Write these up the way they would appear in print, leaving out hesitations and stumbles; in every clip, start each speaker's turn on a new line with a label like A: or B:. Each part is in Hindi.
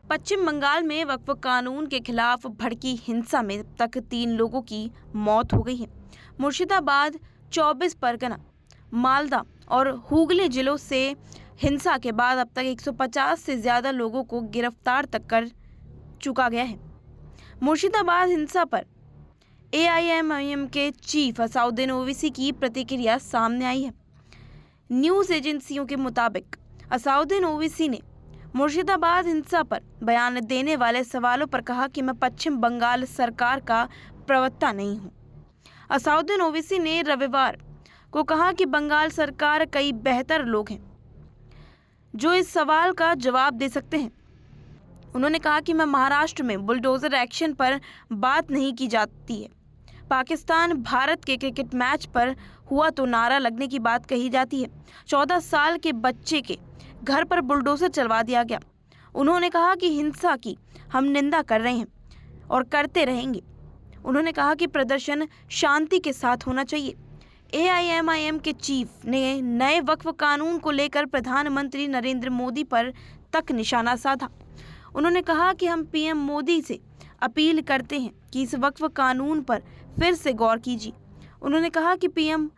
A: पश्चिम बंगाल में वक्फ कानून के खिलाफ भड़की हिंसा में अब तक 3 लोगों की मौत हो गई है। मुर्शिदाबाद, 24 परगना, मालदा और हुगली जिलों से हिंसा के बाद अब तक 150 से ज्यादा लोगों को गिरफ्तार तक कर चुका गया है। मुर्शिदाबाद हिंसा पर एआईएमआईएम के चीफ असाउद्दीन ओवैसी की प्रतिक्रिया सामने आई है। न्यूज एजेंसियों के मुताबिक असाउद्दीन ओवैसी ने मुर्शिदाबाद हिंसा पर बयान देने वाले सवालों पर कहा कि मैं पश्चिम बंगाल सरकार का प्रवक्ता नहीं हूं। असाउद्दीन ओवैसी ने रविवार को कहा कि बंगाल सरकार कई बेहतर लोग हैं जो इस सवाल का जवाब दे सकते हैं। उन्होंने कहा कि मैं महाराष्ट्र में बुलडोजर एक्शन पर बात नहीं की जाती है। पाकिस्तान भारत के क्रिकेट मैच पर हुआ तो नारा लगने की बात कही जाती है। 14 साल के बच्चे के घर पर बुलडोजर चलवा दिया गया। उन्होंने कहा कि हिंसा की हम निंदा कर रहे हैं और करते रहेंगे। उन्होंने कहा कि प्रदर्शन शांति के साथ होना चाहिए। एआईएमआईएम के चीफ ने नए वक्फ कानून को लेकर प्रधानमंत्री नरेंद्र मोदी पर तक निशाना साधा। उन्होंने कहा कि हम पीएम मोदी से अपील करते हैं कि इस वक्फ कानून पर फिर से गौर कीजिए। उन्होंने कहा कि पीएम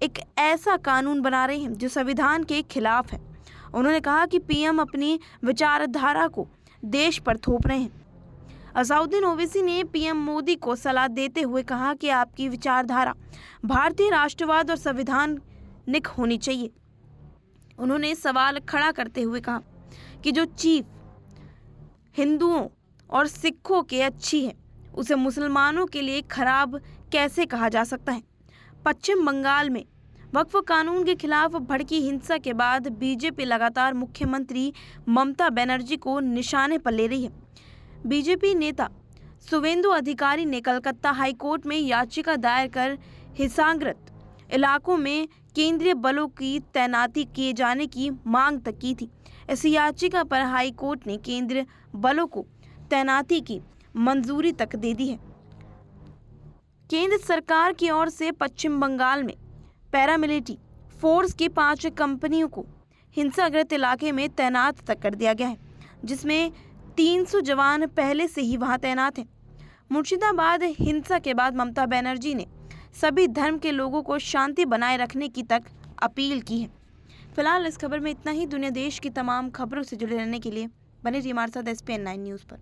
A: एक ऐसा कानून बना रहे हैं जो संविधान के खिलाफ है। उन्होंने कहा कि पीएम अपनी विचारधारा को देश पर थोप रहे हैं। असाउद्दीन ओवैसी ने पीएम मोदी को सलाह देते हुए कहा कि आपकी विचारधारा भारतीय राष्ट्रवाद और संवैधानिक होनी चाहिए। उन्होंने सवाल खड़ा करते हुए कहा कि जो चीफ हिंदुओं और सिखों के अच्छी है उसे मुसलमानों के लिए खराब कैसे कहा जा सकता है। पश्चिम बंगाल में वक्फ कानून के खिलाफ भड़की हिंसा के बाद बीजेपी लगातार मुख्यमंत्री ममता बनर्जी को निशाने पर ले रही है। बीजेपी नेता शुवेंदु अधिकारी ने कलकत्ता हाईकोर्ट में याचिका दायर कर हिंसाग्रस्त इलाकों में केंद्रीय बलों की तैनाती किए जाने की मांग तक की थी। इस याचिका पर हाईकोर्ट ने केंद्रीय बलों को तैनाती की मंजूरी तक दे दी है। केंद्र सरकार की ओर से पश्चिम बंगाल में पैरामिलिट्री फोर्स की 5 कंपनियों को हिंसाग्रस्त इलाके में तैनात तक कर दिया गया है, जिसमें 300 जवान पहले से ही वहां तैनात हैं। मुर्शिदाबाद हिंसा के बाद ममता बनर्जी ने सभी धर्म के लोगों को शांति बनाए रखने की तक अपील की है। फिलहाल इस खबर में इतना ही। दुनिया देश की तमाम खबरों से जुड़े रहने के लिए बने रहिए हमारे साथ SPN9 न्यूज़ पर।